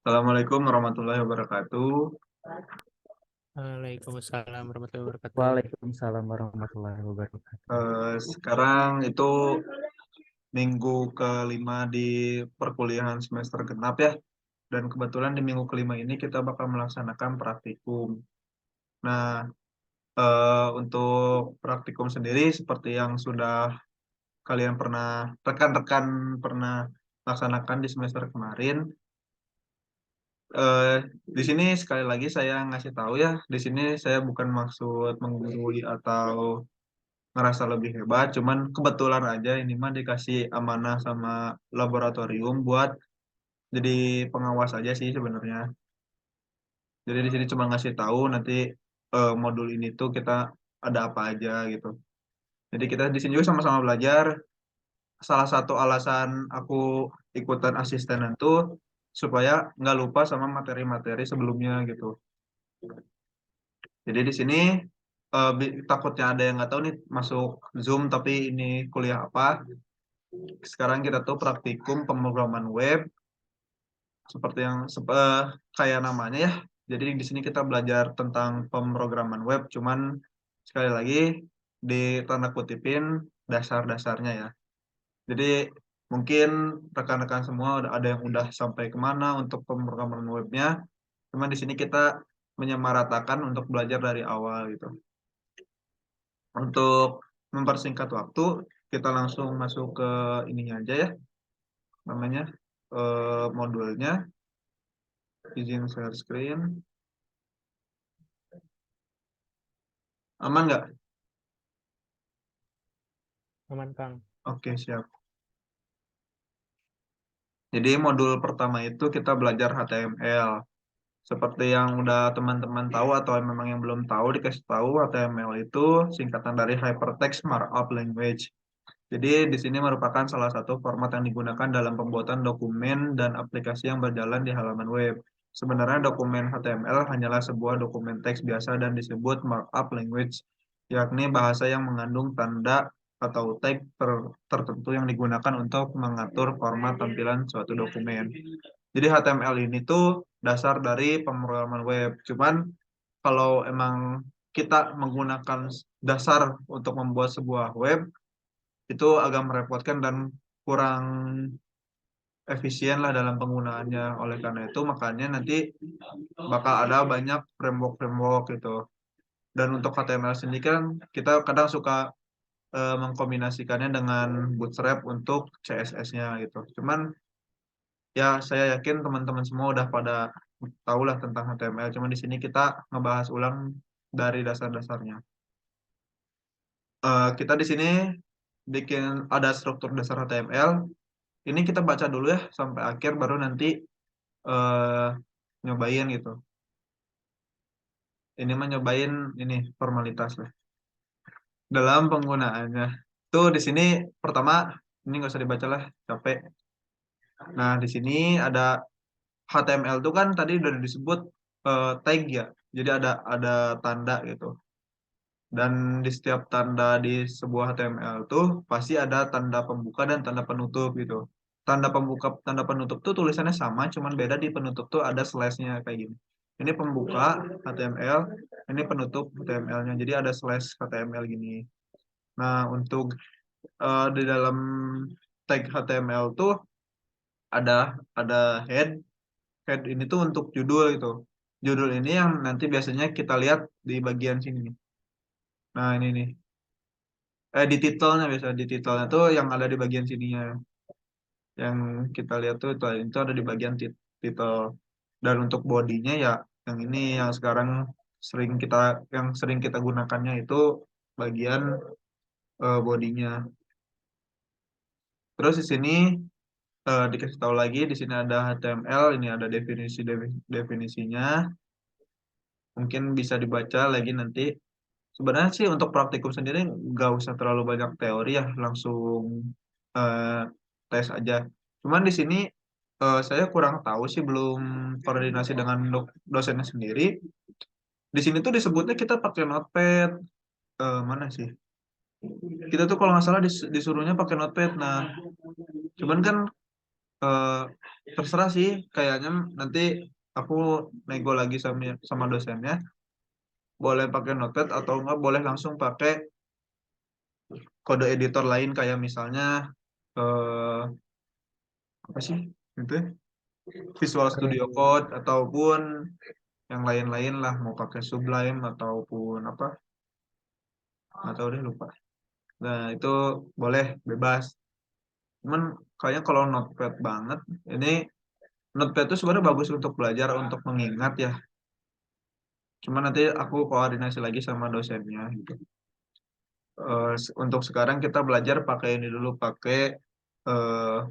Assalamualaikum warahmatullahi wabarakatuh. Waalaikumsalam warahmatullahi wabarakatuh. Waalaikumsalam warahmatullahi wabarakatuh. Sekarang itu minggu kelima di perkuliahan semester genap ya. Dan kebetulan di minggu kelima ini kita bakal melaksanakan praktikum. Nah, untuk praktikum sendiri seperti yang sudah kalian rekan-rekan pernah laksanakan di semester kemarin. eh, di sini sekali lagi saya ngasih tahu ya, di sini saya bukan maksud menggurui atau ngerasa lebih hebat, cuman kebetulan aja ini mah dikasih amanah sama laboratorium buat jadi pengawas aja sih sebenarnya. Jadi di sini cuma ngasih tahu nanti modul ini tuh kita ada apa aja gitu. Jadi kita di sini juga sama-sama belajar. Salah satu alasan aku ikutan asistenan tuh supaya nggak lupa sama materi-materi sebelumnya gitu. Jadi di sini takutnya ada yang nggak tahu nih masuk Zoom tapi ini kuliah apa. Sekarang kita tuh praktikum pemrograman web seperti yang kayak namanya ya. Jadi di sini kita belajar tentang pemrograman web, cuman sekali lagi di tanda kutipin dasar-dasarnya ya. Jadi mungkin rekan-rekan semua ada yang udah sampai kemana untuk pemrograman webnya, cuman di sini kita menyamaratakan untuk belajar dari awal gitu. Untuk mempersingkat waktu, kita langsung masuk ke ininya aja ya, namanya modulnya. Izin share screen. Aman nggak? Aman, Kang. Oke, siap. Jadi modul pertama itu kita belajar HTML. Seperti yang udah teman-teman tahu atau memang yang belum tahu dikasih tahu, HTML itu singkatan dari Hypertext Markup Language. Jadi di sini merupakan salah satu format yang digunakan dalam pembuatan dokumen dan aplikasi yang berjalan di halaman web. Sebenarnya dokumen HTML hanyalah sebuah dokumen teks biasa dan disebut markup language, yakni bahasa yang mengandung tanda atau tag tertentu yang digunakan untuk mengatur format tampilan suatu dokumen. Jadi HTML ini tuh dasar dari pemrograman web. Cuman kalau emang kita menggunakan dasar untuk membuat sebuah web, itu agak merepotkan dan kurang efisien lah dalam penggunaannya. Oleh karena itu, makanya nanti bakal ada banyak framework-framework gitu. Dan untuk HTML sendiri kan kita kadang suka mengkombinasikannya dengan Bootstrap untuk CSS-nya gitu. Cuman ya saya yakin teman-teman semua udah pada tahu lah tentang HTML. Cuman di sini kita ngebahas ulang dari dasar-dasarnya. Kita di sini bikin ada struktur dasar HTML. Ini kita baca dulu ya sampai akhir baru nanti eh, nyobain gitu. Ini mah nyobain ini formalitas lah. Dalam penggunaannya. Tuh di sini pertama ini nggak usah dibaca lah, capek. Nah, di sini ada HTML tuh kan tadi udah disebut tag ya. Jadi ada tanda gitu. Dan di setiap tanda di sebuah HTML tuh pasti ada tanda pembuka dan tanda penutup gitu. Tanda pembuka, tanda penutup tuh tulisannya sama, cuman beda di penutup tuh ada slash-nya kayak gini. Ini pembuka HTML, ini penutup HTML-nya. Jadi ada slash HTML gini. Nah, untuk di dalam tag HTML tuh ada head. Head ini tuh untuk judul gitu. Judul ini yang nanti biasanya kita lihat di bagian sini. Nah, ini nih. Di titelnya biasa di titelnya tuh yang ada di bagian sininya yang kita lihat tuh itu ada di bagian titel dan untuk bodinya ya yang ini yang sekarang sering kita gunakannya itu bagian bodinya. Terus di sini dikasih tahu lagi di sini ada HTML, ini ada definisinya, mungkin bisa dibaca lagi nanti. Sebenarnya sih untuk praktikum sendiri nggak usah terlalu banyak teori ya, langsung eh, tes aja. Cuman di sini saya kurang tahu sih, belum koordinasi dengan dosennya sendiri. Di sini tuh disebutnya kita pakai notepad. Mana sih? Kita tuh kalau nggak salah disuruhnya pakai notepad. Nah, cuman kan eh, terserah sih, kayaknya nanti aku nego lagi sama dosennya, boleh pakai Notepad atau enggak boleh langsung pakai kode editor lain kayak misalnya eh, apa sih itu ya? Visual Studio Eh, Code ataupun yang lain-lain lah, mau pakai Sublime ataupun apa, atau deh lupa. Nah itu boleh bebas. Cuman kayaknya kalau Notepad banget, ini Notepad itu sebenarnya bagus untuk belajar, untuk mengingat ya. Cuman nanti aku koordinasi lagi sama dosennya gitu. Untuk sekarang kita belajar pakai ini dulu, pakai eh,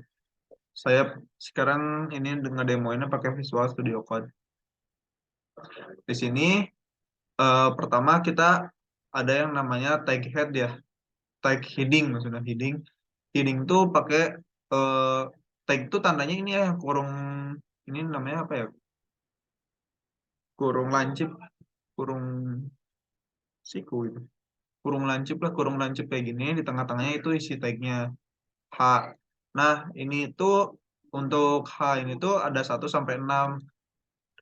saya sekarang ini dengan demonya pakai Visual Studio Code. Di sini pertama kita ada yang namanya tag head ya, tag heading maksudnya heading. Heading tuh pakai eh, tag itu tandanya ini ya, kurung ini namanya apa ya? Kurung lancip, kurung siku itu. Kurung lancip lah, kurung lancip kayak gini, di tengah-tengahnya itu isi tagnya H. Nah, ini tuh untuk H ini tuh ada 1 sampai 6.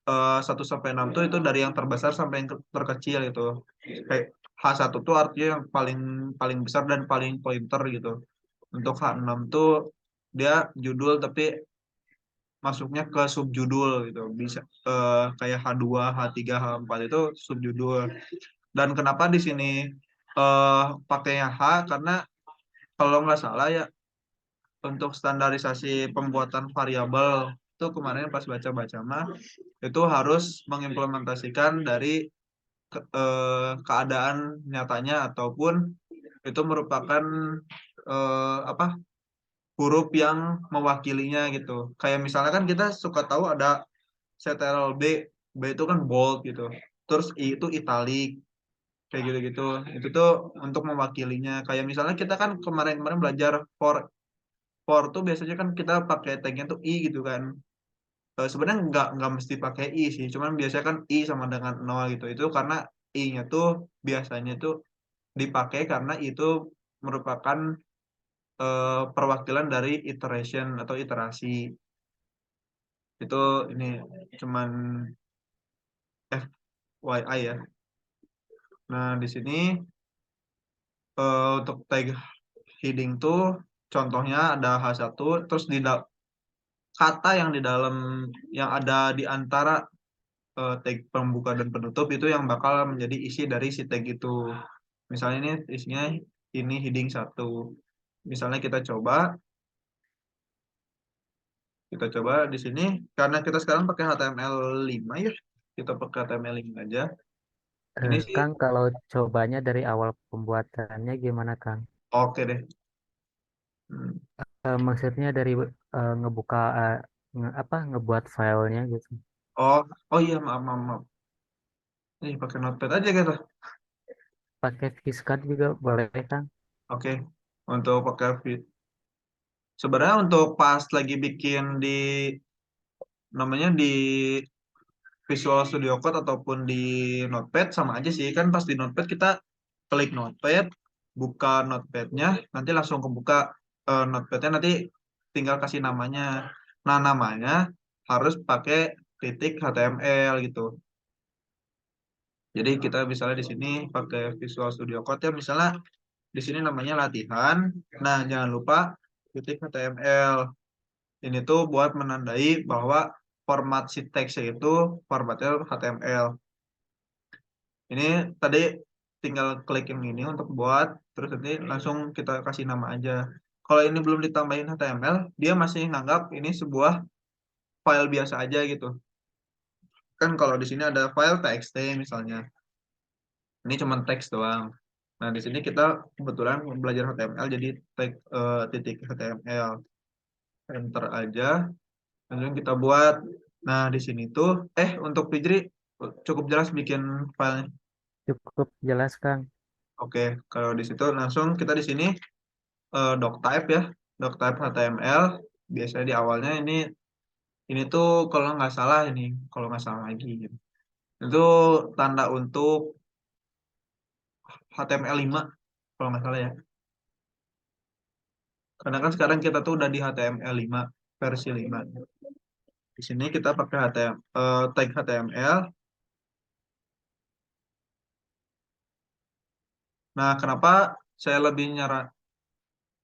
1 sampai 6 tuh itu dari yang terbesar sampai yang terkecil itu. Kayak H1 tuh artinya yang paling paling besar dan paling pointer gitu. Untuk H6 tuh dia judul tapi masuknya ke subjudul gitu. Bisa kayak H2, H3, H4 itu subjudul. Dan kenapa di sini pakainya H, karena kalau nggak salah ya, untuk standarisasi pembuatan variabel itu kemarin pas baca-baca mah itu harus mengimplementasikan dari keadaan nyatanya ataupun itu merupakan apa, huruf yang mewakilinya gitu. Kayak misalnya kan kita suka tahu ada CTRL B, B itu kan bold gitu. Terus I itu italic kayak gitu-gitu. Itu tuh untuk mewakilinya. Kayak misalnya kita kan kemarin-kemarin belajar for tuh biasanya kan kita pakai tagnya tuh I gitu kan. Sebenarnya nggak mesti pakai I sih, cuman biasanya kan I sama dengan nol gitu. Itu karena I-nya tuh biasanya tuh dipakai karena itu merupakan perwakilan dari iteration atau iterasi. Itu ini cuman FYI ya. Nah, di sini untuk tag heading tuh contohnya ada H1, terus kata yang di dalam, yang ada di antara tag pembuka dan penutup itu yang bakal menjadi isi dari si tag itu. Misalnya ini isinya ini heading 1. Misalnya kita coba di sini karena kita sekarang pakai HTML5 ya. Kita pakai HTML5 aja. Ini sih Kang, kalau cobanya dari awal pembuatannya gimana, Kang? oke deh. Hmm. Maksudnya dari ngebuka apa ngebuat filenya gitu. Oh, oh iya, maaf, maaf, maaf. Nih pakai Notepad aja gitu. Pakai Viscad juga boleh, Kang? Oke. Untuk pakai sebenarnya untuk pas lagi bikin di namanya di Visual Studio Code ataupun di Notepad sama aja sih, kan pas di Notepad kita klik Notepad, buka Notepadnya, nanti langsung kebuka Notepadnya, nanti tinggal kasih namanya. Nah, namanya harus pakai titik HTML gitu. Jadi kita misalnya di sini pakai Visual Studio Code ya, misalnya di sini namanya latihan. Nah, jangan lupa titik HTML. Ini tuh buat menandai bahwa format si teksnya itu formatnya HTML. Ini tadi tinggal klik yang ini untuk buat, terus nanti langsung kita kasih nama aja. Kalau ini belum ditambahin HTML, dia masih nganggap ini sebuah file biasa aja gitu. Kan kalau di sini ada file txt misalnya, ini cuma teks doang. Nah, di sini kita kebetulan belajar HTML, jadi titik HTML, enter aja, langsung kita buat. Nah, di sini tuh, untuk Fijri cukup jelas bikin file. Cukup jelas, Kang. Oke, kalau di situ langsung kita di sini doctype ya, doctype HTML. Biasanya di awalnya ini tuh kalau nggak salah ini, kalau nggak salah lagi gitu. Itu tanda untuk HTML5 kalau nggak salah ya. Karena kan sekarang kita tuh udah di HTML5 versi 5. Di sini kita pakai tag HTML. Nah, kenapa saya lebih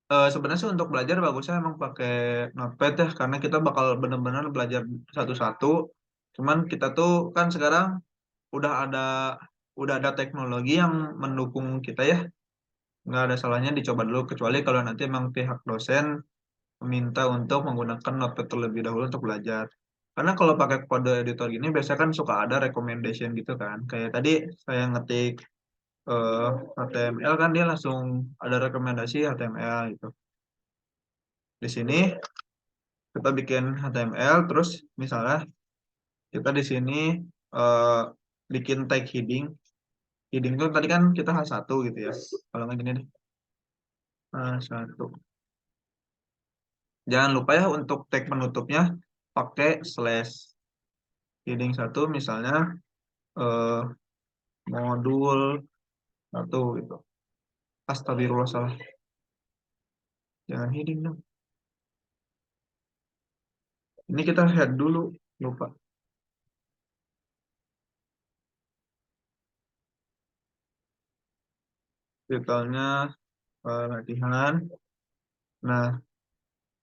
sebenarnya sih untuk belajar bagusnya emang pakai Notepad ya, karena kita bakal benar-benar belajar satu-satu. Cuman kita tuh kan sekarang udah ada udah ada teknologi yang mendukung kita ya. Nggak ada salahnya dicoba dulu, kecuali kalau nanti emang pihak dosen meminta untuk menggunakan Notepad terlebih dahulu untuk belajar. Karena kalau pakai kode editor gini biasanya kan suka ada recommendation gitu kan. Kayak tadi saya ngetik eh, HTML kan dia langsung ada rekomendasi HTML gitu. Di sini kita bikin HTML terus misalnya kita di sini eh, bikin tag heading. Heading itu tadi kan kita H1 gitu ya. Kalau nggak gini deh. H1. Jangan lupa ya untuk tag penutupnya pakai slash. Heading 1 misalnya eh, modul 1 gitu. Astagfirullah salah. Jangan heading dong. Ini kita head dulu. Lupa. Titelnya latihan. Nah,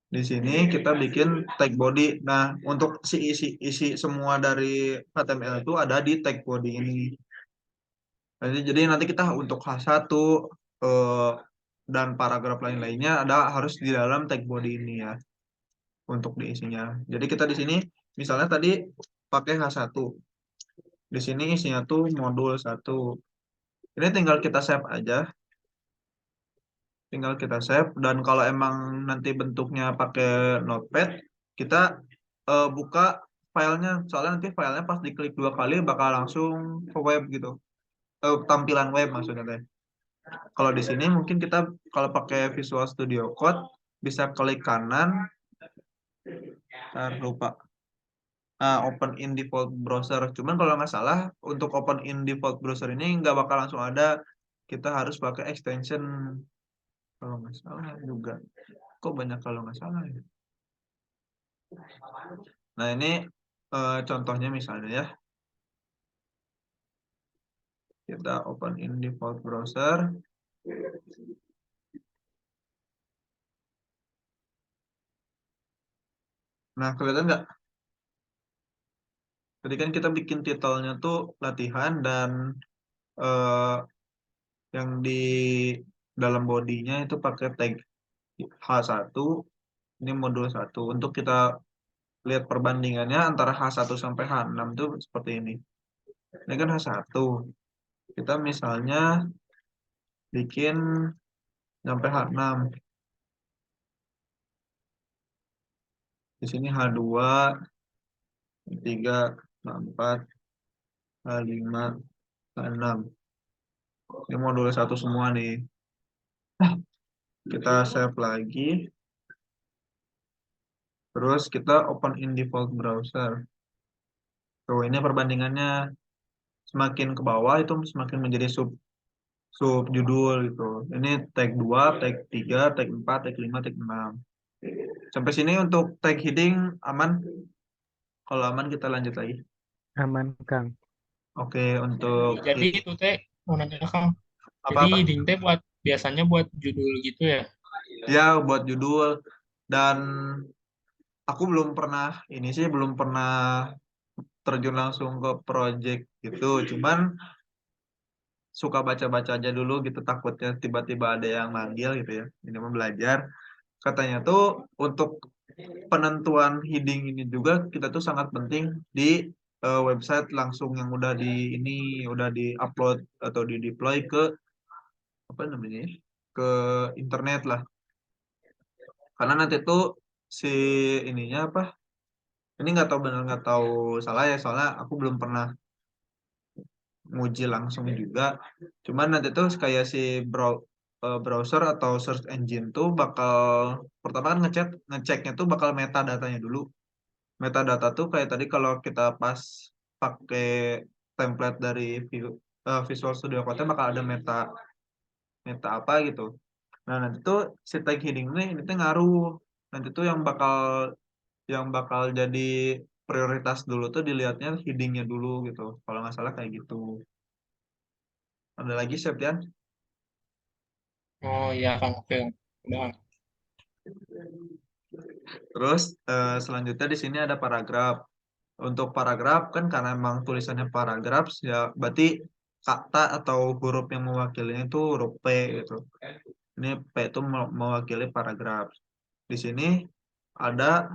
di sini kita bikin tag body. Nah, untuk si isi semua dari HTML itu ada di tag body ini. Jadi nanti kita untuk H1 eh, dan paragraf lain-lainnya ada harus di dalam tag body ini ya untuk diisinya. Jadi kita di sini misalnya tadi pakai H1. Di sini isinya tuh modul 1. Ini tinggal kita save aja. Tinggal kita save dan kalau emang nanti bentuknya pakai Notepad, kita buka filenya. Soalnya nanti filenya pas diklik 2 kali bakal langsung ke web gitu. Tampilan web maksudnya teh. Kalau di sini mungkin kita kalau pakai Visual Studio Code bisa klik kanan, lupa. Open in default browser. Cuman kalau nggak salah untuk open in default browser ini nggak bakal langsung ada. Kita harus pakai extension kalau nggak salah juga. Kok banyak kalau nggak salah ya? Nah ini contohnya misalnya ya. Kita open in default browser. Nah kelihatan nggak? Tadi kan kita bikin titelnya tuh latihan dan eh, yang di dalam bodinya itu pakai tag H1. Ini modul 1. Untuk kita lihat perbandingannya antara H1 sampai H6 tuh seperti ini. Ini kan H1. Kita misalnya bikin sampai H6. Di sini H2, H3, H4, H5, H6. Ini modul 1 semua nih. Kita save lagi. Terus kita open in default browser. Tuh, ini perbandingannya semakin ke bawah itu semakin menjadi sub sub judul gitu. Ini tag 2, tag 3, tag 4, tag 5, tag 6. Sampai sini untuk tag heading aman. Kalau aman kita lanjut lagi. Aman, Kang. Oke, untuk Jadi itu teh mau nanya Kang. Jadi apa-apa? heading teh buat biasanya buat judul gitu ya. Ya, buat judul dan aku belum pernah ini sih belum pernah terjun langsung ke project gitu. Cuman suka baca-baca aja dulu gitu takutnya tiba-tiba ada yang manggil gitu ya. Ini mau belajar. Katanya tuh untuk penentuan heading ini juga kita tuh sangat penting di website langsung yang udah di ini udah di-upload atau di-deploy ke apa namanya ya, ke internet lah. Karena nanti tuh si ininya apa? Ini nggak tahu benar nggak tahu salah ya soalnya aku belum pernah nguji langsung juga. Cuman nanti tuh kayak si browser atau search engine tuh bakal pertama kan ngeceknya tuh bakal metadatanya dulu. Metadata tuh kayak tadi kalau kita pas pakai template dari Visual Studio Code bakal ada meta meta apa gitu. Nah, nanti tuh si tag heading ini tuh ngaruh. Nanti tuh yang bakal jadi prioritas dulu tuh dilihatnya headingnya dulu gitu. Kalau nggak salah kayak gitu. Ada lagi, Septian? Oh iya Kang, oke. Udah. Terus selanjutnya di sini ada paragraf. Untuk paragraf kan karena emang tulisannya paragraf ya berarti kata atau huruf yang mewakilinya itu huruf P gitu. Ini P itu mewakili paragraf. Di sini ada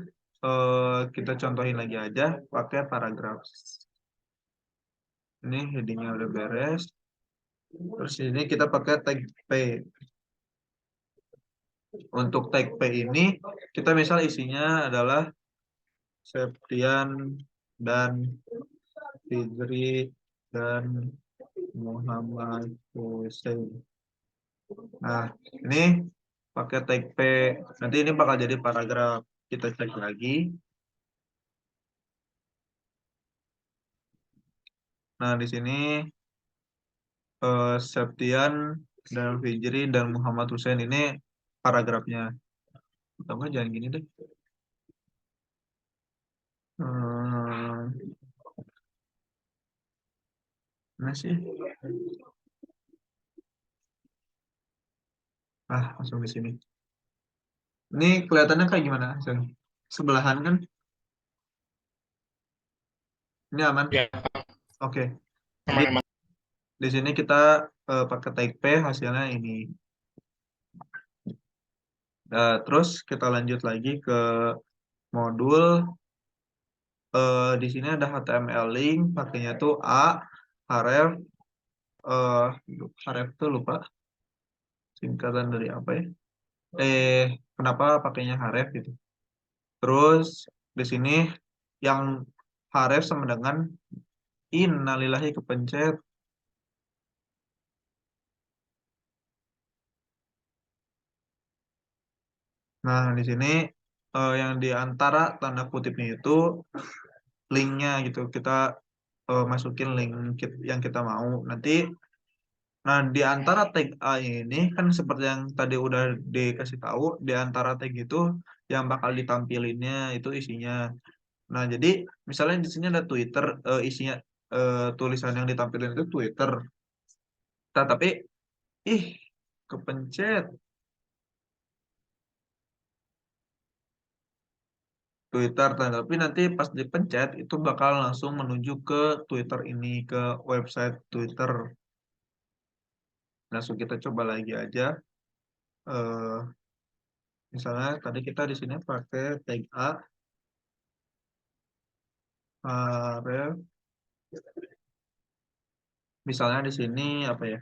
kita contohin lagi aja pakai paragraf. Ini headingnya udah beres. Terus ini kita pakai tag P. Untuk tag P ini kita misal isinya adalah Septian dan Fitri dan Muhammad Hussein. Nah, ini pakai tag P. Nanti ini bakal jadi paragraf. Kita cek lagi. Nah, di sini Septian dan Fitri dan Muhammad Hussein ini paragrafnya. Atau enggak jangan gini deh. Hmm, mana sih? Langsung di sini. Ini kelihatannya kayak gimana? Sebelahan kan? Ini aman? Ya, Oke. Jadi aman-aman. di sini kita pakai tag P hasilnya ini. Terus kita lanjut lagi ke modul. Di sini ada HTML link, pakainya tuh href, eh href tuh lupa singkatan dari apa ya? Kenapa pakainya href gitu? Terus di sini yang href sama dengan innalillahi kepencet. Nah, di sini yang di antara tanda kutipnya itu linknya gitu. Kita masukin link yang kita mau. Nanti, nah di antara tag A ini kan seperti yang tadi udah dikasih tahu, di antara tag itu yang bakal ditampilinnya itu isinya. Nah, jadi misalnya di sini ada Twitter, isinya tulisan yang ditampilin itu Twitter. Nah, tapi ih kepencet Twitter, tapi nanti pas dipencet itu bakal langsung menuju ke Twitter ini, ke website Twitter. Langsung kita coba lagi aja. Eh, Misalnya tadi kita di sini pakai tag ref. Misalnya di sini apa ya?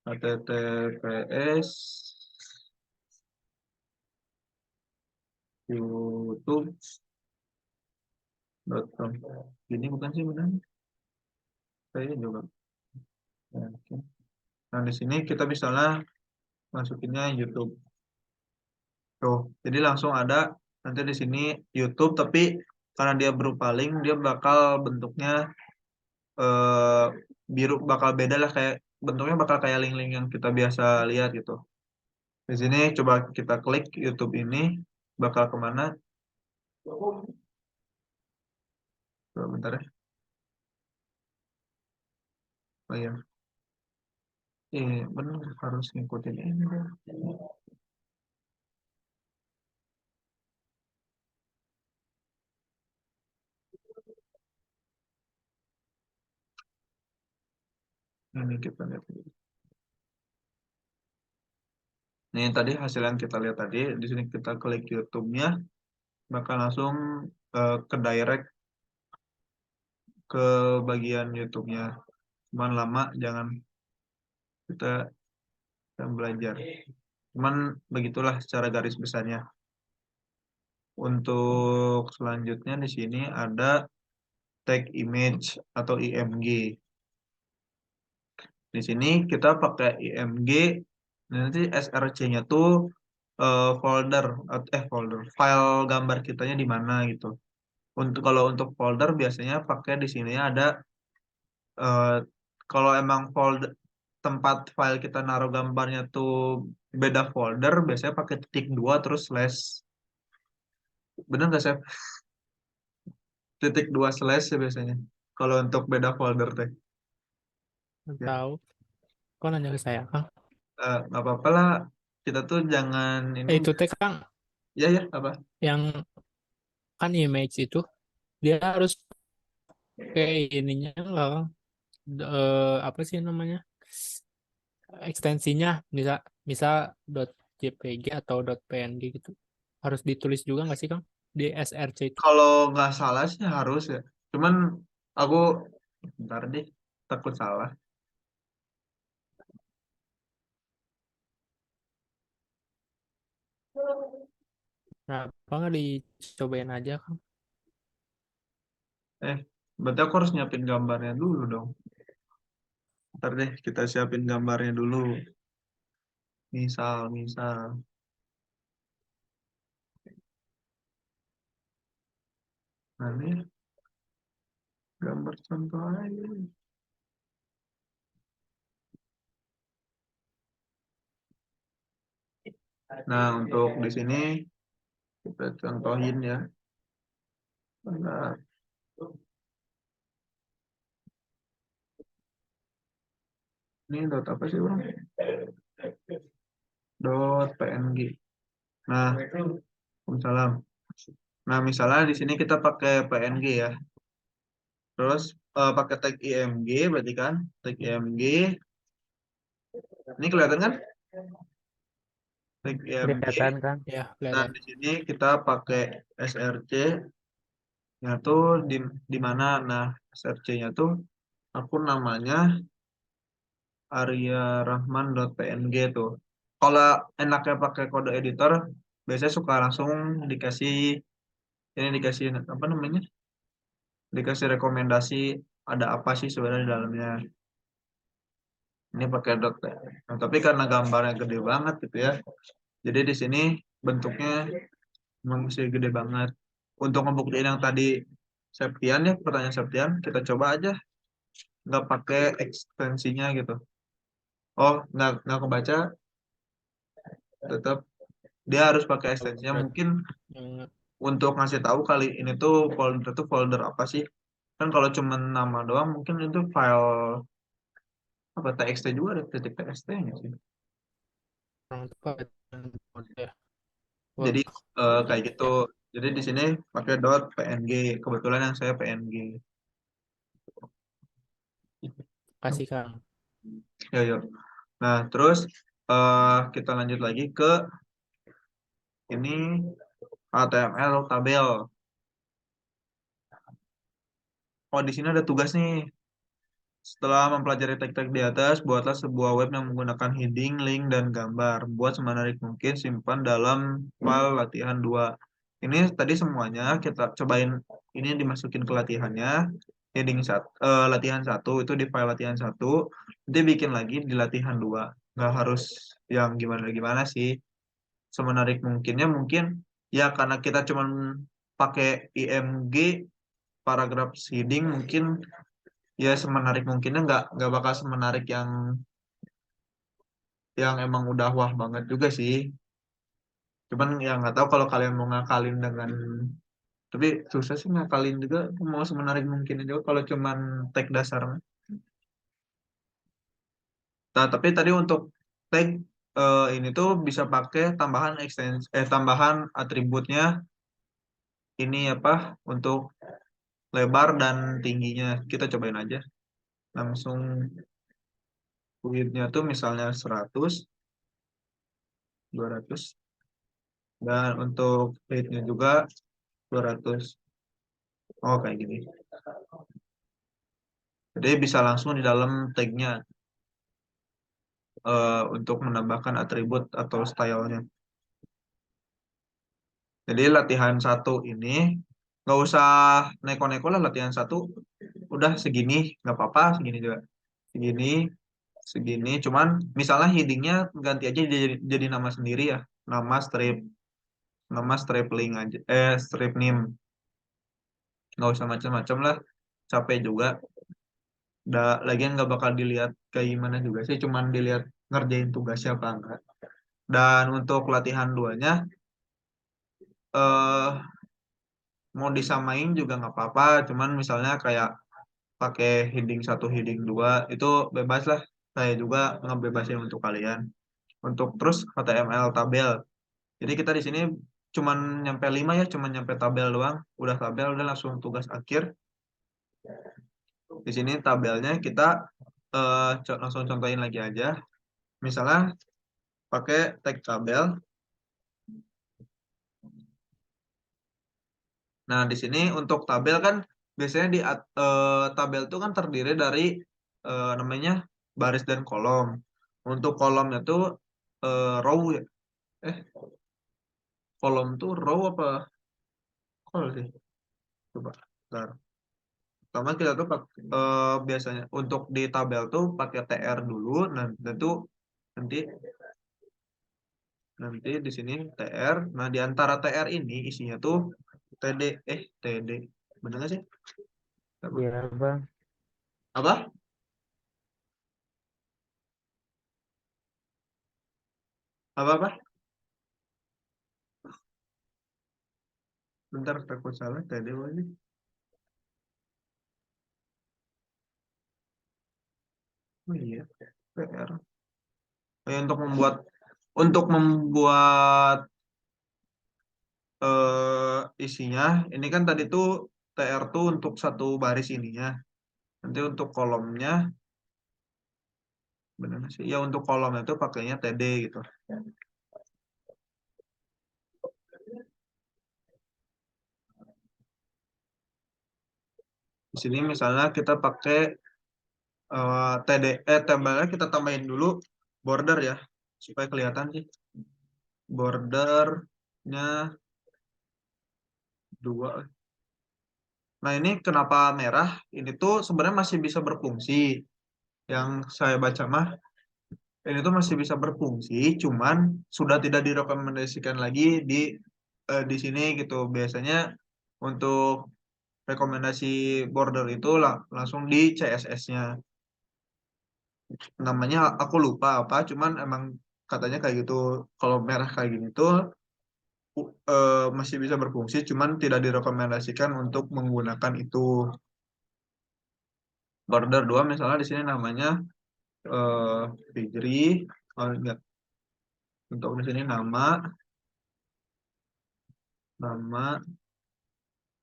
HTTPS youtube.com. Ini bukan sih benar? Saya juga. Ya, oke. Nah, di sini kita misalnya masukinnya YouTube. Tuh, jadi langsung ada nanti di sini YouTube, tapi karena dia berupa link, dia bakal bentuknya eh, biru, bakal beda lah kayak bentuknya bakal kayak link-link yang kita biasa lihat gitu. Di sini coba kita klik YouTube ini, bakal kemana? Coba bentar ya. Oh iya, benar harus ngikutin ini deh. Ini kita lihat. Ini tadi hasil yang kita lihat tadi. Di sini kita klik YouTube-nya, bakal langsung ke direct ke bagian YouTube-nya. Cuman lama, jangan kita belajar. Cuman begitulah secara garis besarnya. Untuk selanjutnya di sini ada tag image atau IMG. Di sini kita pakai IMG, nanti SRC-nya tuh folder, file gambar kitanya di mana gitu. Kalau untuk folder biasanya pakai di sini ada eh, kalau emang folder tempat file kita naruh gambarnya tuh beda folder, biasanya pakai titik dua terus slash. Bener nggak, Chef? titik dua slash ya biasanya. Kalau untuk beda folder teh. Ya, Tahu. Kok nanya ke saya, Kang? nggak apa-apa lah. Kita tuh jangan ini. Itu teh Kang, Ya ya apa? yang kan image itu dia harus kayak ininya nggak Kang? Apa sih namanya? Ekstensinya bisa bisa .jpg atau .png gitu. Harus ditulis juga nggak sih Kang di SRC itu? Kalau nggak salah sih harus ya. Cuman aku bentar deh, takut salah. Nah, apa nggak dicobain aja Kang? Eh, berarti aku harus nyiapin gambarnya dulu dong. Ntar deh kita siapin gambarnya dulu. Misal. Nah, ini gambar contoh aja. Nah, untuk di sini kita contohin ya. Bentar. Ini dot apa sih, Bang? Dot PNG. Nah, Waalaikumsalam. Nah, misalnya di sini kita pakai PNG ya. Terus pakai tag IMG berarti kan? Tag IMG. Ini kelihatan kan? Tag IMG. Kelihatan kan? Ya, Nah, kelihatan. di sini kita pakai SRC nya tuh di mana? Nah, SRC-nya tuh akun namanya aryarahman.png tuh. Kalau enaknya pakai kode editor, biasanya suka langsung dikasih ini dikasih apa namanya? Dikasih rekomendasi ada apa sih sebenarnya di dalamnya. Ini pakai dot. Nah, tapi karena gambarnya gede banget gitu ya. Jadi di sini bentuknya memang masih gede banget. Untuk ngebuktiin yang tadi Septian ya, pertanyaan Septian, kita coba aja nggak pakai ekstensinya gitu. Oh, nggak kebaca, tetap dia harus pakai Oh, ekstensinya. berarti Mungkin yang untuk ngasih tahu kali ini tuh folder apa sih? Kan kalau cuma nama doang, mungkin itu file apa TXT juga ada titik TXT-nya sih. orang tua ya. Jadi Wah, kayak gitu. ya, Jadi di sini pakai dot PNG. Kebetulan yang saya PNG. kasih Kang. Ya, yuk. Nah, terus kita lanjut lagi ke ini HTML tabel. Oh, di sini ada tugas nih. Setelah mempelajari tag-tag di atas, buatlah sebuah web yang menggunakan heading, link, dan gambar. Buat semenarik mungkin, simpan dalam file latihan 2. Ini tadi semuanya kita cobain ini dimasukin ke latihannya. Latihan satu itu di file latihan satu. Nanti bikin lagi di latihan 2. Nggak harus yang gimana-gimana sih. Semenarik mungkinnya mungkin ya karena kita cuman pakai IMG paragraf heading mungkin ya semenarik mungkinnya nggak bakal semenarik yang emang udah wah banget juga sih. Cuman ya nggak tahu kalau kalian mau ngakalin dengan tapi susah sih ngakalin juga mau semenarik mungkin juga kalau cuman tag dasar. Nah, tapi tadi untuk tag ini tuh bisa pakai tambahan atributnya ini apa untuk lebar dan tingginya. Kita cobain aja. Langsung width-nya tuh misalnya 100, 200 dan untuk height-nya juga 200. Oh, kayak gini. Jadi bisa langsung di dalam tag-nya untuk menambahkan atribut atau stylenya. Jadi latihan satu ini nggak usah neko-neko lah latihan satu. Udah segini, nggak apa-apa segini juga. Segini, segini. Cuman misalnya headingnya ganti aja jadi nama sendiri ya. Nama strip, nama strip link aja. Strip name. Nggak usah macam-macam lah. Capek juga. Lagian nggak bakal dilihat kayak gimana juga sih. Cuman dilihat ngerjain tugasnya apa enggak. Dan untuk latihan duanya, eh mau disamain juga nggak apa-apa, cuman misalnya kayak pakai heading satu heading dua itu bebas lah. Saya juga ngebebasin untuk kalian. Untuk terus HTML tabel. Jadi kita di sini cuman nyampe 5 ya, cuman nyampe tabel doang. Udah tabel udah langsung tugas akhir. Di sini tabelnya kita langsung contohin lagi aja. Misalnya pakai tag tabel. Nah, di sini untuk tabel kan biasanya tabel itu kan terdiri dari namanya baris dan kolom. Untuk kolomnya tuh row ya. Eh, kolom tuh row apa kol sih? Coba. Bentar. Pertama kita tuh biasanya untuk di tabel tuh pakai TR dulu. Nah, itu nanti nanti di sini TR. Nah, di antara TR ini isinya tuh TD. TD. Bener nggak sih? Apa? Iya bang. Apa? Apa? Bentar, takut salah. TD ini. Oh iya, PR. Untuk membuat isinya, ini kan tadi tuh TR tuh untuk satu baris ininya. Nanti untuk kolomnya, benar nggak sih? Ya untuk kolomnya tuh pakainya TD gitu. Di sini misalnya kita pakai TD, tabelnya kita tambahin dulu border ya, supaya kelihatan sih. Bordernya 2. Nah ini kenapa merah? Ini tuh sebenarnya masih bisa berfungsi. Yang saya baca mah ini tuh masih bisa berfungsi, cuman sudah tidak direkomendasikan lagi di sini gitu. Biasanya untuk rekomendasi border itu langsung di CSS-nya. Namanya aku lupa apa, cuman emang katanya kayak gitu. Kalau merah kayak gini tuh masih bisa berfungsi, cuman tidak direkomendasikan untuk menggunakan itu. Border 2 misalnya di sini namanya Fijri. Oh, enggak. Untuk di sini nama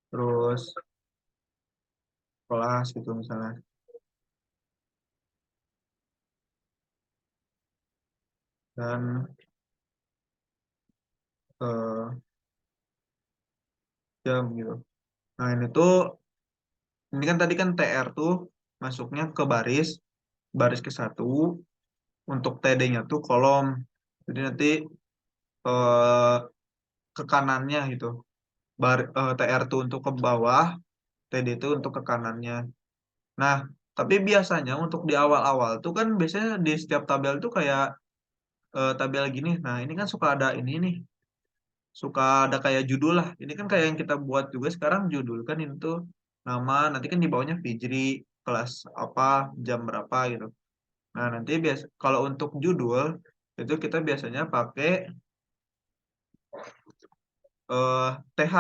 terus kelas gitu misalnya. Dan eh, jam gitu. Nah ini kan tadi kan TR tuh masuknya ke baris, baris ke satu. Untuk TD-nya tuh kolom. Jadi nanti eh, ke kanannya gitu. TR tuh untuk ke bawah, TD itu untuk ke kanannya. Nah, tapi biasanya untuk di awal-awal tuh kan biasanya di setiap tabel tuh kayak tabel gini. Nah, ini kan suka ada ini nih, suka ada kayak judul lah. Ini kan kayak yang kita buat juga sekarang judul kan itu nama, nanti kan di bawahnya Fijri, kelas apa, jam berapa gitu. Nah, nanti kalau untuk judul itu kita biasanya pakai TH.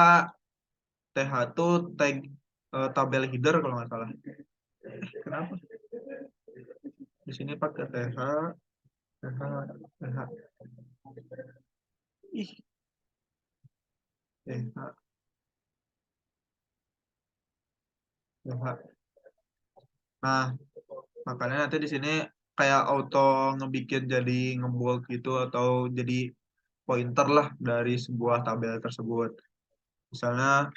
TH itu tag tabel header kalau nggak salah. Kenapa? Di sini pakai TH, TH, TH. Ih, TH, TH. Nah, makanya nanti di sini kayak auto ngebikin jadi ngebold gitu atau jadi pointer lah dari sebuah tabel tersebut. Misalnya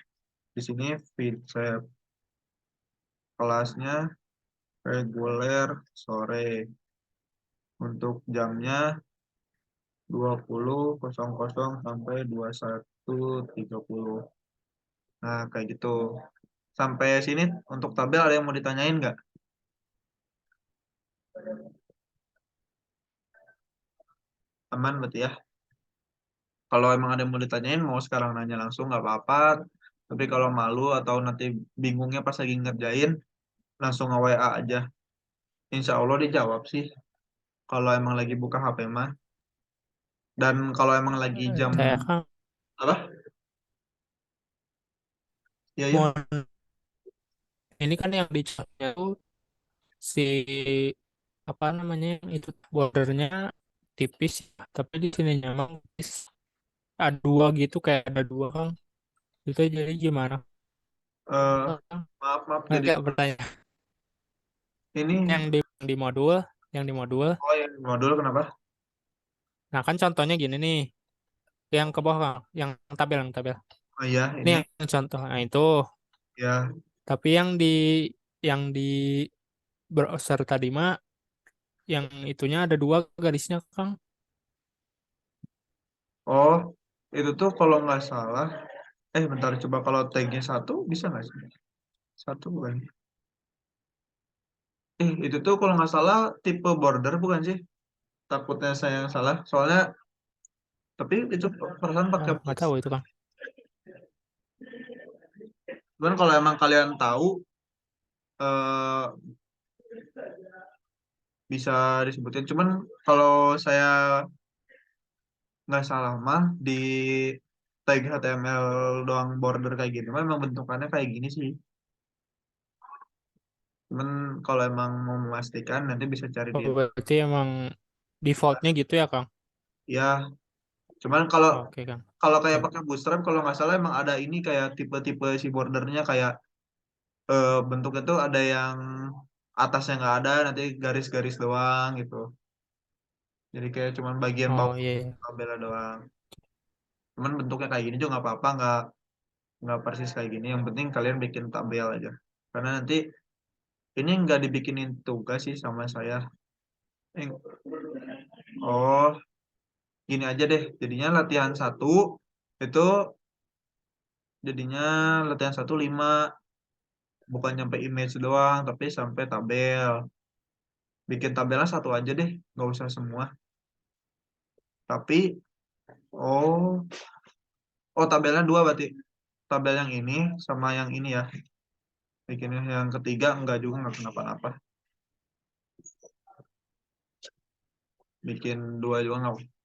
di sini feed saya kelasnya reguler sore. Untuk jamnya 20.00 sampai 21.30. Nah, kayak gitu. Sampai sini untuk tabel ada yang mau ditanyain nggak? Aman berarti ya. Kalau emang ada yang mau ditanyain, mau sekarang nanya langsung nggak apa-apa. Tapi kalau malu atau nanti bingungnya pas lagi ngerjain, langsung nge-WA aja. Insya Allah dijawab sih. Kalau emang lagi buka HP mah. Dan kalau emang lagi jam Saya kan apa? Ya ya. Mau ini kan yang dicontohnya tuh si apa namanya yang itu bordernya tipis ya. Tapi di sini memang tipis. Ada dua gitu kayak ada dua kan. Itu jadi gimana? Eh, Kang? maaf maaf jadi Kayak bertanya. ini. Yang di modul, yang di modul. Oh yang modul kenapa? Nah kan contohnya gini nih, yang ke bawah Kang, yang tabel. Oh iya Ini ini yang contoh. Nah itu. ya. Tapi yang di browser tadi mah yang itunya ada dua garisnya Kang. Oh itu tuh kalau nggak salah. Bentar coba kalau tagnya satu bisa nggak sih? Satu bukan? Itu tuh kalau nggak salah tipe border bukan sih? Takutnya saya yang salah. Soalnya tapi itu perasaan pakai Oh, nggak plus. tahu itu Kang. Cuman kalau emang kalian tahu eh, bisa disebutin. Cuman kalau saya nggak salah mah di tag HTML doang border kayak gini, mah emang bentukannya kayak gini sih. Cuman kalau emang mau memastikan nanti bisa cari di Oh, berarti emang defaultnya gitu ya Kang? ya. Cuman kalau Oke Kang. kalau kayak Siap. pakai Bootstrap kalau nggak salah emang ada ini kayak tipe-tipe si bordernya kayak bentuknya tuh ada yang atasnya nggak ada nanti garis-garis doang gitu. Jadi kayak cuman bagian Oh bawah iya, iya. tabelnya doang. Cuman bentuknya kayak gini juga nggak apa-apa, nggak persis kayak gini. Yang penting kalian bikin tabel aja. Karena nanti ini nggak dibikinin tugas sih sama saya. Eh, Oh, gini aja deh. Jadinya latihan satu itu jadinya latihan satu 5, bukan nyampe image doang, tapi sampai tabel. Bikin tabelnya satu aja deh, nggak usah semua. Tapi, oh, tabelnya dua berarti. Tabel yang ini sama yang ini ya. Bikin yang ketiga enggak juga nggak kenapa-napa. Bikin dua juga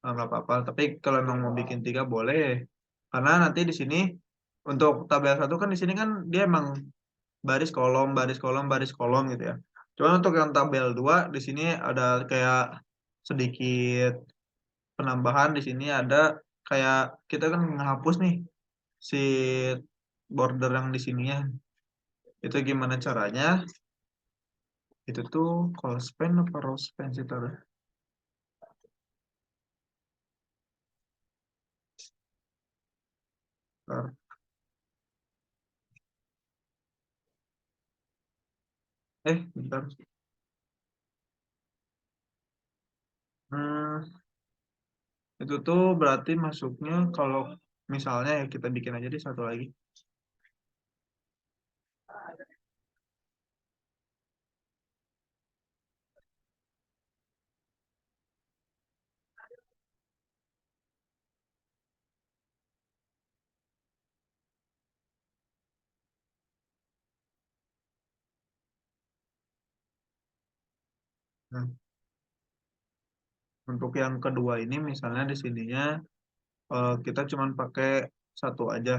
nggak apa-apa. Tapi kalau emang mau bikin tiga boleh. Karena nanti di sini untuk tabel satu kan di sini kan dia emang baris kolom, baris kolom, baris kolom gitu ya. Cuman untuk yang tabel 2 di sini ada kayak sedikit penambahan di sini ada kayak kita kan menghapus nih si border yang di sininya. Itu gimana caranya? Itu tuh call span apa row span sih taruh. Bentar. Bentar. Hmm, itu tuh berarti masuknya kalau misalnya ya kita bikin aja di satu lagi. Nah, untuk yang kedua ini misalnya di sininya kita cuman pakai satu aja.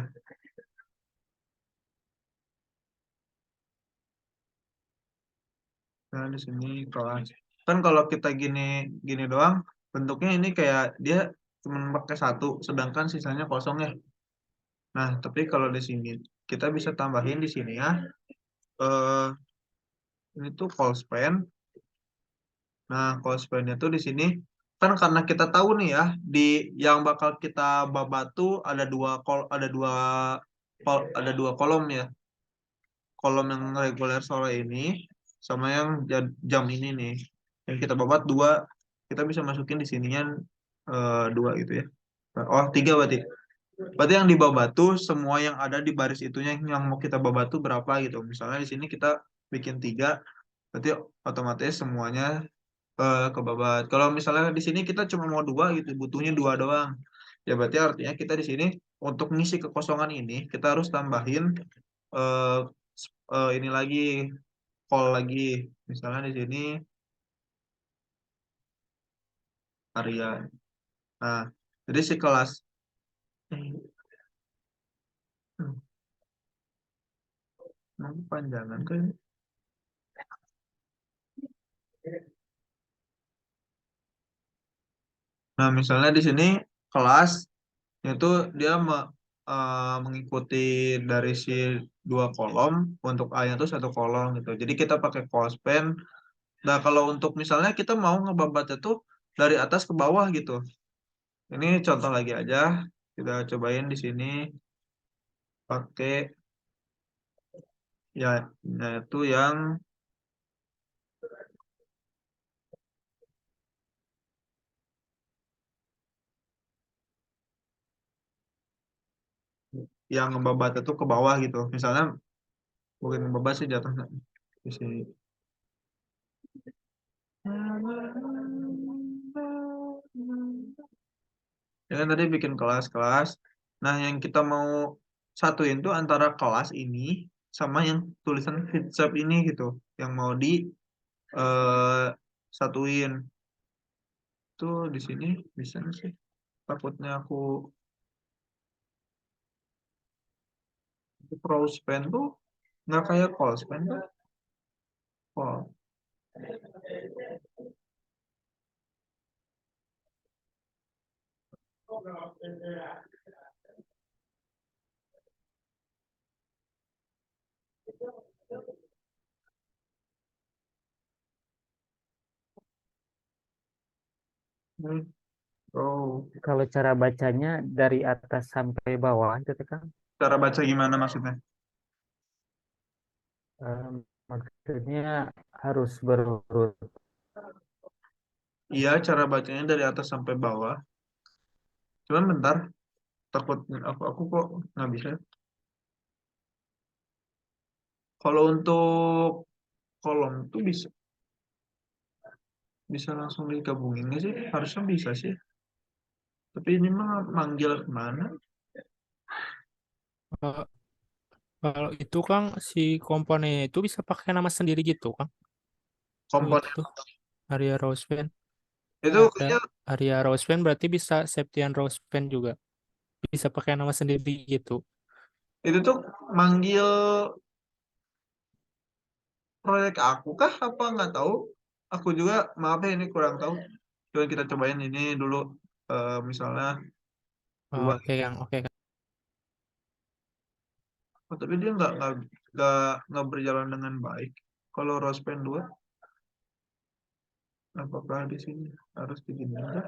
Nah, di sini kelas. Kan kalau kita gini gini doang, bentuknya ini kayak dia cuma pakai satu, sedangkan sisanya kosong ya. Nah, tapi kalau di sini kita bisa tambahin di sini ya. Eh, ini tuh call span. Nah, call span tuh di sini kan karena kita tahu nih ya di yang bakal kita babat tuh ada dua kolom ya. Kolom yang reguler sore ini sama yang jam ini nih. Yang kita babat dua, kita bisa masukin di sininya dua gitu ya. Oh, tiga berarti. Berarti yang di babat tuh semua yang ada di baris itunya yang mau kita babat tuh berapa gitu. Misalnya di sini kita bikin tiga, berarti otomatis semuanya kebabat. Kalau misalnya di sini kita cuma mau dua gitu, butuhnya dua doang. Ya berarti artinya kita di sini untuk ngisi kekosongan ini kita harus tambahin eh, ini lagi call lagi. Misalnya di sini harian. Nah, jadi si kelas. Hmm, hmm. Emang kepanjangan tuh ini. Nah, misalnya di sini kelas itu dia mengikuti dari si dua kolom, untuk A-nya tuh satu kolom gitu. Jadi kita pakai closed. Nah, kalau untuk misalnya kita mau ngebabatnya tuh dari atas ke bawah gitu. Ini contoh lagi aja. Kita cobain di sini pakai ya, yaitu yang ngebabat itu ke bawah gitu. Misalnya bukan ngebabat sih jatuhnya di sini. Ya kan tadi bikin kelas-kelas. Nah, yang kita mau satuin tuh antara kelas ini sama yang tulisan FitShop ini gitu. Yang mau di eh, satuin. Tuh di sini bisa nggak sih? Takutnya aku Close pen tuh nggak kayak close pen tuh. Oh, hmm. Oh, Kalau cara bacanya dari atas sampai bawah gitu kan? cara baca gimana maksudnya? Eh, Maksudnya harus berurut. Iya, cara bacanya dari atas sampai bawah. Cuman bentar, takut aku kok nggak bisa. Kalau untuk kolom tuh bisa bisa langsung digabungin nggak sih? Harusnya bisa sih. Tapi ini mah manggil kemana? Eh, Kalau itu Kang, si komponennya itu bisa pakai nama sendiri gitu Kang. Yang itu Komponen tuh, Arya Roseband. itu Ada kayaknya Arya Roseband berarti bisa Septian Roseband juga. Bisa pakai nama sendiri gitu. itu tuh manggil proyek aku kah? Apa nggak tahu? Aku juga maaf ya ini kurang tahu. Coba kita cobain ini dulu. Misalnya dua. Oke Kang, oke Kang. Oh, tapi dia nggak berjalan dengan baik. Kalau Rospen 2, apakah di sini harus begini aja?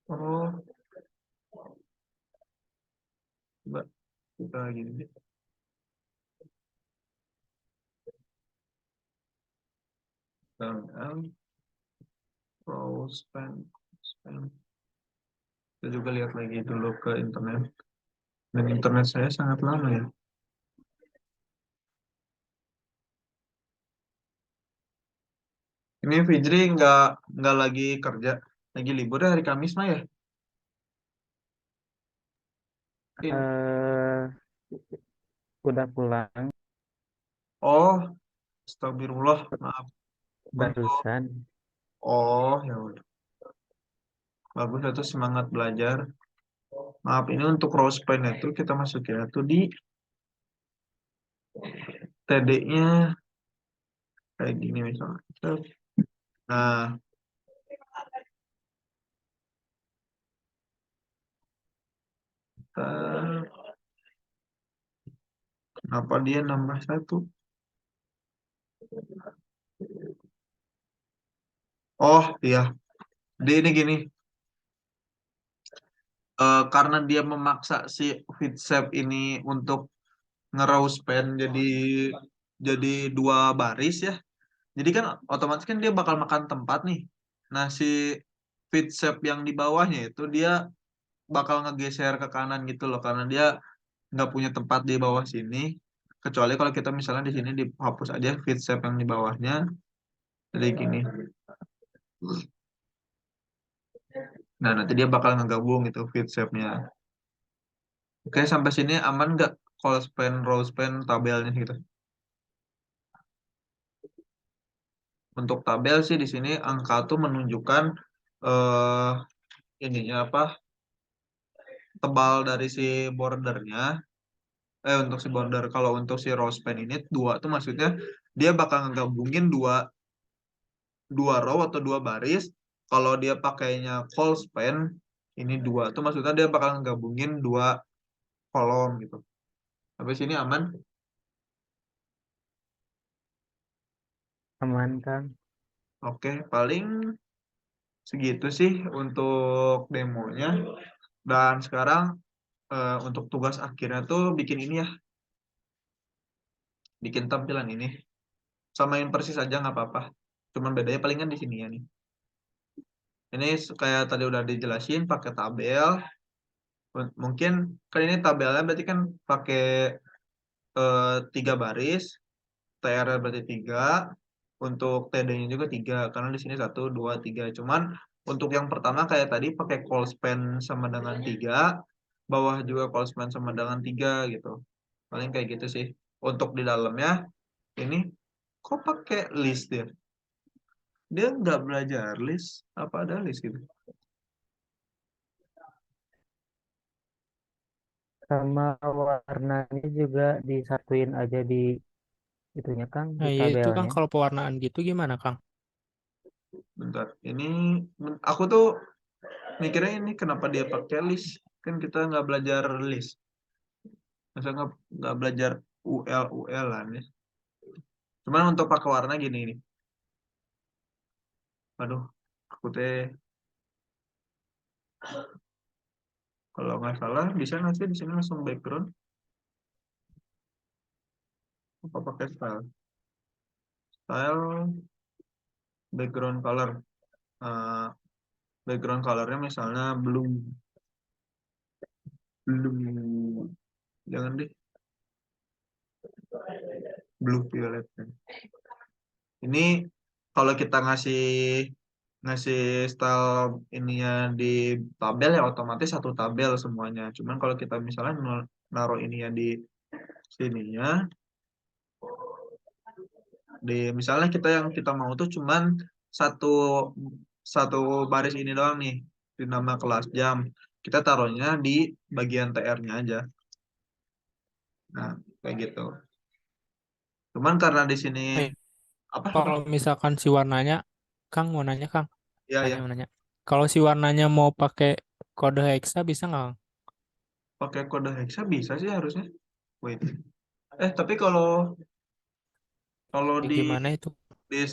Oh, coba kita gini deh. Dan Rospen, Rospen. Kita juga lihat lagi dulu ke internet. Dan internet saya sangat lama ya. Ini Fijri nggak lagi kerja, lagi libur ya hari Kamis mah ya. In- Eh, udah pulang Oh, astagfirullah, maaf. Untuk barusan. oh ya udah. Bagus itu semangat belajar. Maaf, ini untuk Rospen itu kita masukin itu di TD-nya kayak gini misalnya. Nah, kita, kenapa dia nambah satu? Oh iya, dia ini gini. Karena dia memaksa si Fitsep ini untuk ngerause pen jadi dua baris ya. Jadi kan otomatis kan dia bakal makan tempat nih. Nah, si Fitsep yang di bawahnya itu dia bakal ngegeser ke kanan gitu loh, karena dia nggak punya tempat di bawah sini. Kecuali kalau kita misalnya di sini dihapus aja feed shape yang di bawahnya, jadi gini. Nah, nanti dia bakal ngegabung itu feed shape-nya. Oke, sampai sini aman nggak? Call span, row span, tabelnya gitu. Untuk tabel sih di sini angka tuh menunjukkan eh ininya apa? tebal dari si bordernya. Untuk si border, kalau untuk si rose pen ini dua tuh maksudnya dia bakal ngegabungin dua dua row atau dua baris. Kalau dia pakainya false pen ini dua tuh maksudnya dia bakal ngegabungin dua kolom gitu. Sampai sini aman? Aman, Kang. Oke, paling segitu sih untuk demonya. Dan sekarang untuk tugas akhirnya tuh bikin ini ya, bikin tampilan ini. Samain persis aja nggak apa-apa. Cuman bedanya palingan di sini ya nih. Ini kayak tadi udah dijelasin pakai tabel. Mungkin kan ini tabelnya berarti kan pakai 3 baris. TR berarti 3. Untuk TD-nya juga 3. Karena di sini 1, 2, 3. Cuman untuk yang pertama kayak tadi pakai call span sama dengan 3. Bawah juga call span sama dengan 3 gitu. Paling kayak gitu sih. Untuk di dalamnya ini kok pakai list dia? Dia nggak belajar list. Apa ada list gitu? Sama warnanya juga disatuin aja di itunya, Kang, di Nah, ya itu Kang, tabelnya. kalau pewarnaan gitu gimana Kang? Bentar. Ini aku tuh mikirnya ini kenapa dia pakai list? Kan kita nggak belajar list. Masa nggak belajar UL lah nih. Cuman untuk pakai warna gini nih. Aduh, aku teh kalau nggak salah bisa nggak sih di sini langsung background apa pakai style? Style background color. Eh, background colornya misalnya blue, jangan deh blue violet. Ini kalau kita ngasih ngasih style ininya di tabel ya otomatis satu tabel semuanya. Cuman kalau kita misalnya naruh ininya di sininya, di misalnya kita yang kita mau tuh cuman satu satu baris ini doang nih di nama kelas jam. Kita taruhnya di bagian TR-nya aja. Nah, kayak gitu. Cuman karena di sini Eh, apa? kalau misalkan si warnanya, Kang mau nanya Kang, Ya tanya ya, mau nanya. Kalau si warnanya mau pakai kode hexa bisa nggak Kang? pakai kode hexa bisa sih harusnya. Wait. Tapi kalau kalau Ya, di gimana itu? di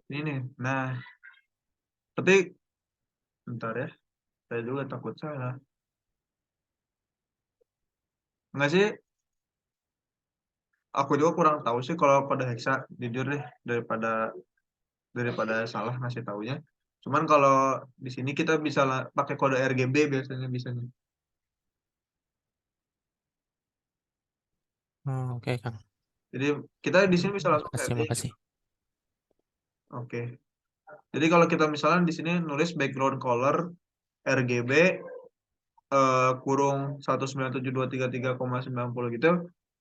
ini nih. Nah, tapi bentar ya. Saya juga takut salah. Enggak sih, aku juga kurang tahu sih kalau kode hexa, jujur deh, daripada daripada salah ngasih taunya. Cuman kalau di sini kita bisa pakai kode RGB biasanya bisanya. Oh, oke Kang. Jadi kita di sini bisa langsung Makasih, setting gitu. makasih. Oke. Jadi kalau kita misalnya di sini nulis background color RGB kurung 197.233,90 gitu,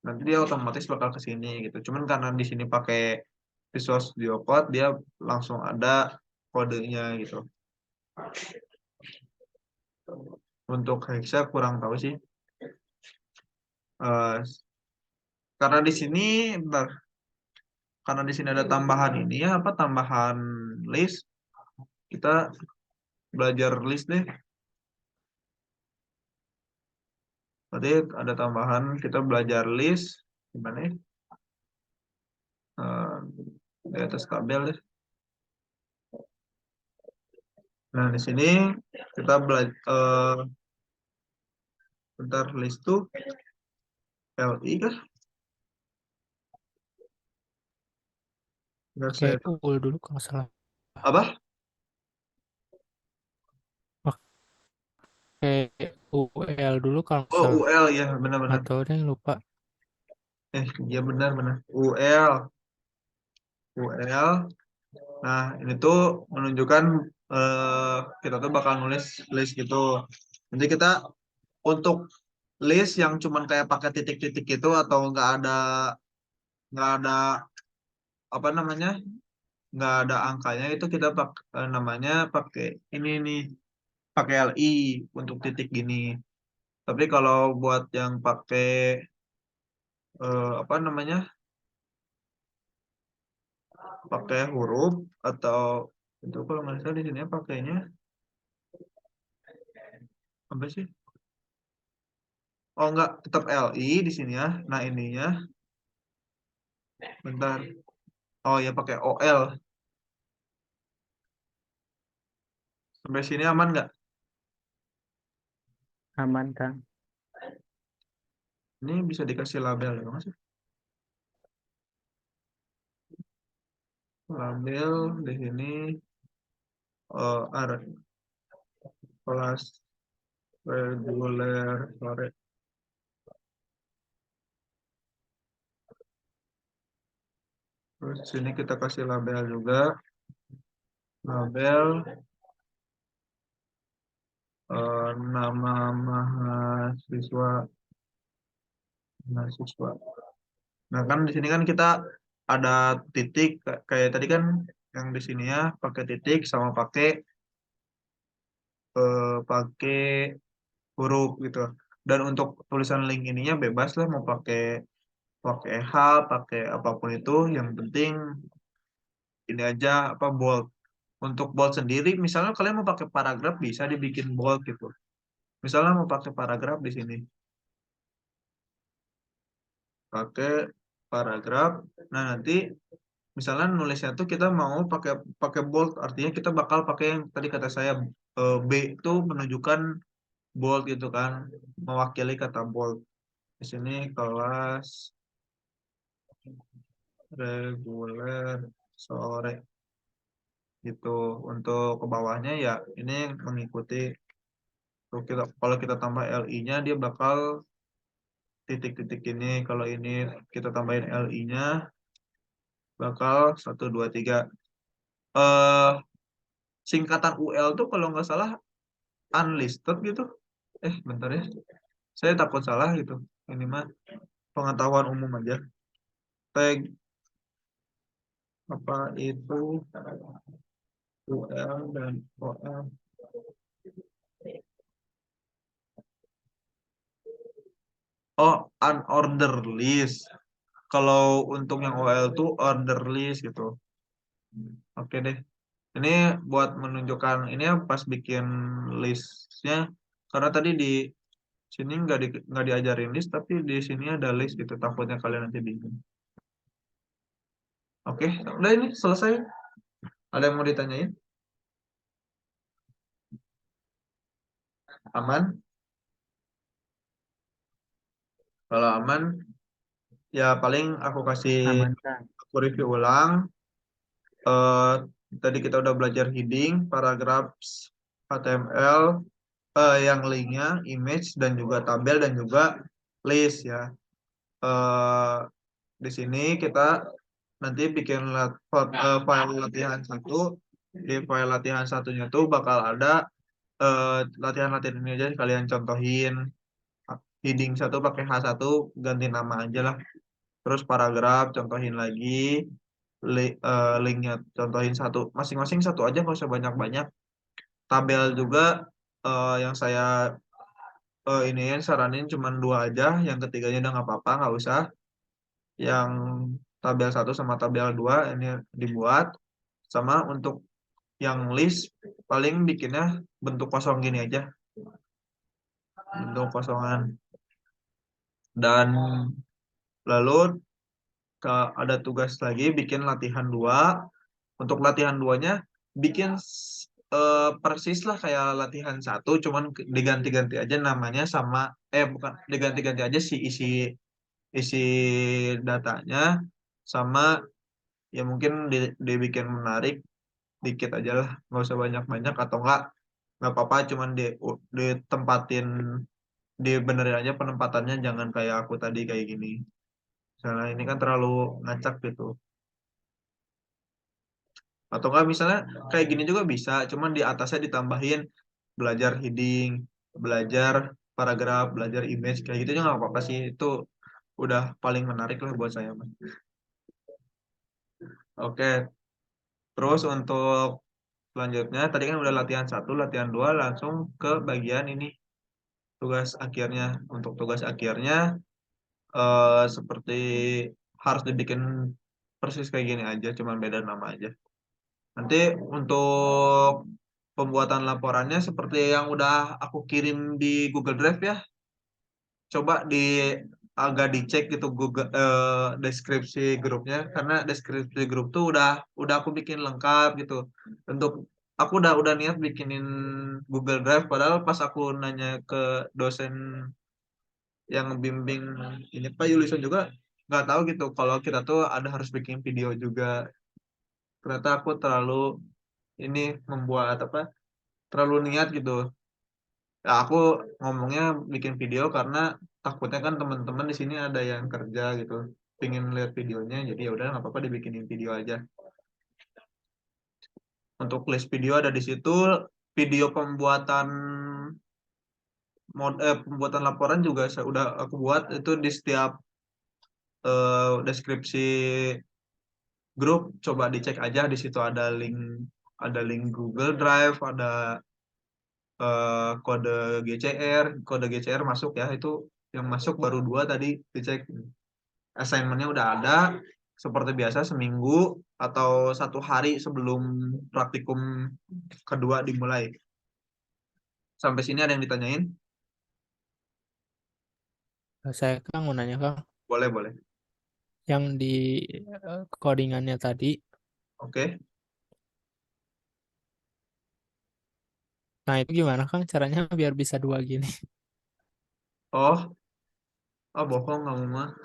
nanti dia otomatis bakal ke sini gitu. Cuman karena di sini pakai Visual Studio Code, dia langsung ada kodenya gitu. Untuk Hexa kurang tahu sih. Eh, karena di sini, bentar, karena di sini ada tambahan ini ya, apa tambahan list, kita belajar list deh. Tadi ada tambahan, kita belajar list, gimana ya? Eh, di atas tabel deh. Nah, di sini kita belajar bentar list tuh LI kah? Nggak Pakai saya UL dulu kalau nggak salah. apa? Pakai UL dulu kalau nggak Oh, salah. UL ya, benar-benar. Atau deh lupa. Iya benar-benar. UL. Nah, ini tuh menunjukkan kita tuh bakal nulis list gitu. Nanti kita untuk list yang cuman kayak pakai titik-titik gitu atau nggak ada apa namanya nggak ada angkanya itu kita namanya pakai ini nih pakai LI untuk titik gini. Tapi kalau buat yang pakai apa namanya, pakai huruf atau itu kalau nggak salah di sini pakainya apa sih? Oh enggak, tetap LI di sini ya. Nah ininya, bentar. Oh ya pakai OL. Sampai sini aman nggak? Aman, Kang. Ini bisa dikasih label ya mas? Label di sini kelas reguler sore. Terus sini kita kasih label juga, label nama mahasiswa, mahasiswa. Nah kan di sini kan kita ada titik kayak tadi kan yang di sini ya pakai titik sama pakai huruf gitu. Dan untuk tulisan link ininya bebas lah mau pakai pakai H, pakai apapun itu. Yang penting ini aja apa bold. Untuk bold sendiri, misalnya kalian mau pakai paragraf bisa dibikin bold gitu. Misalnya mau pakai paragraf di sini, pakai paragraf. Nah nanti misalnya nulisnya tuh kita mau pakai pakai bold, artinya kita bakal pakai yang tadi kata saya B itu menunjukkan bold gitu kan, mewakili kata bold. Di sini kelas reguler sore gitu. Untuk ke bawahnya ya ini yang mengikuti. Tuh kita, kalau kita tambah LI-nya dia bakal titik-titik ini. Kalau ini kita tambahin LI-nya bakal 1 2 3. Eh singkatan UL tuh kalau nggak salah unlisted gitu. Bentar ya. Saya takut salah gitu. Ini mah pengetahuan umum aja. Tag apa itu UL dan OL. Oh, unordered list. Kalau untuk yang OL tuh order list gitu. Oke deh. Ini buat menunjukkan ini ya pas bikin listnya. Karena tadi di sini nggak diajarin list, tapi di sini ada list gitu. Takutnya kalian nanti bingung. Oke, udah ini selesai. Ada yang mau ditanyain? Aman? Kalau aman, ya paling Aman, Kang. aku review ulang. Eh, tadi kita udah belajar heading, paragraph, HTML, yang linknya, image dan juga tabel dan juga list ya. Eh, di sini kita nanti bikin file latihan satu. Di file latihan satunya tuh bakal ada latihan-latihan ini aja kalian contohin. Heading satu pakai H1 ganti nama aja lah. Terus paragraf contohin lagi, linknya contohin satu, masing-masing satu aja nggak usah banyak-banyak. Tabel juga yang saya ini saranin cuma 2 aja, yang ketiganya udah nggak apa-apa, nggak usah. Yang tabel satu sama tabel 2 ini dibuat, sama untuk yang list paling bikinnya bentuk kosong gini aja, bentuk kosongan. Dan lalu ada tugas lagi bikin latihan 2. Untuk latihan 2-nya bikin persis lah kayak latihan satu, cuman diganti-ganti aja namanya sama bukan diganti-ganti aja si isi isi datanya sama ya mungkin dibikin menarik dikit aja lah, nggak usah banyak-banyak atau nggak apa-apa, cuman ditempatin, dibenerin aja penempatannya, jangan kayak aku tadi kayak gini. Misalnya ini kan terlalu ngacak gitu. Atau enggak misalnya kayak gini juga bisa, cuman di atasnya ditambahin belajar heading, belajar paragraf, belajar image, kayak gitu juga nggak apa-apa sih. Itu udah paling menarik lah buat saya, Mas. Oke, terus untuk Selanjutnya tadi kan udah latihan satu, latihan dua, langsung ke bagian ini tugas akhirnya. Untuk tugas akhirnya seperti harus dibikin persis kayak gini aja, cuman beda nama aja. Nanti untuk pembuatan laporannya seperti yang udah aku kirim di Google Drive ya. Coba agak dicek gitu Google deskripsi grupnya, karena deskripsi grup tuh udah aku bikin lengkap gitu. Untuk aku udah niat bikinin Google Drive, padahal pas aku nanya ke dosen yang bimbing ini Pak Yulisan juga nggak tahu gitu kalau kita tuh ada harus bikin video juga. Ternyata aku terlalu ini membuat apa, terlalu niat gitu. Ya, aku ngomongnya bikin video karena takutnya kan teman-teman di sini ada yang kerja gitu, pingin lihat videonya, jadi ya udah nggak apa-apa dibikinin video aja. Untuk list video ada di situ, video pembuatan laporan juga saya udah aku buat itu di setiap deskripsi grup, coba dicek aja di situ ada link Google Drive, ada kode GCR, kode GCR masuk ya, itu yang masuk baru dua tadi dicek. Assignmentnya udah ada, seperti biasa seminggu atau 1 hari sebelum praktikum kedua dimulai. Sampai sini ada yang ditanyain? Saya Kang mau nanya Kang, Boleh, boleh. yang di codingannya tadi, Oke. nah itu gimana Kang caranya biar bisa dua gini? Oh, bohong kamu mah.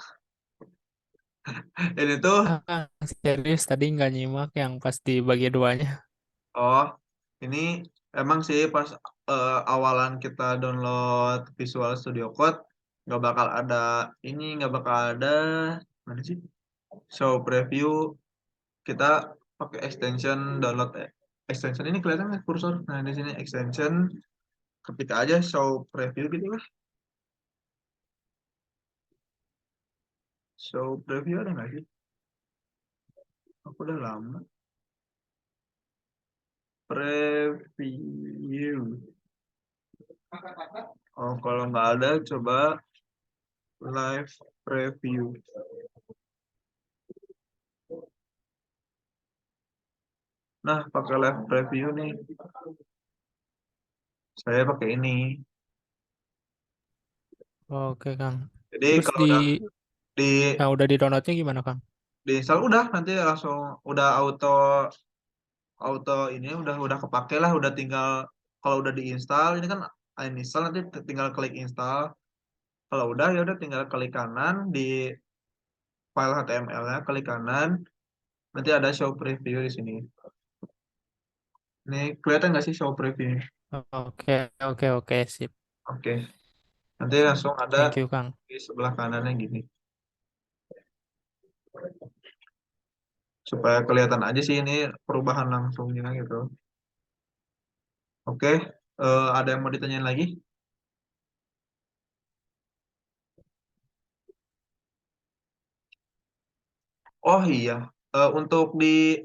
Ini tuh, Ah, Kang, serius tadi nggak nyimak yang pas di bagi duanya. oh, ini emang sih pas awalan kita download Visual Studio Code, nggak bakal ada, mana sih? Show preview, kita pakai extension download extension ini kelihatan nggak kursor? Nah, di sini extension, ketika aja show preview gitu lah. Show preview ada nggak sih? Aku udah lama. Preview. Oh, kalau nggak ada, coba live preview. Nah, pakai live preview nih. Saya pakai ini. Oke Kang. Jadi Terus kalau di yang udah di downloadnya gimana Kang? diinstal udah, nanti langsung udah auto auto ini udah kepake lah, udah tinggal kalau udah diinstal ini kan uninstall, nanti tinggal klik install. Kalau udah ya udah tinggal klik kanan di file HTML-nya, klik kanan, nanti ada show preview di sini. Ini kelihatan nggak sih show preview? Oke oke oke sip. Oke, nanti langsung ada Thank you Kang. di sebelah kanannya gini. Supaya kelihatan aja sih ini perubahan langsungnya gitu. Oke, ada yang mau ditanyain lagi? Oh iya, untuk di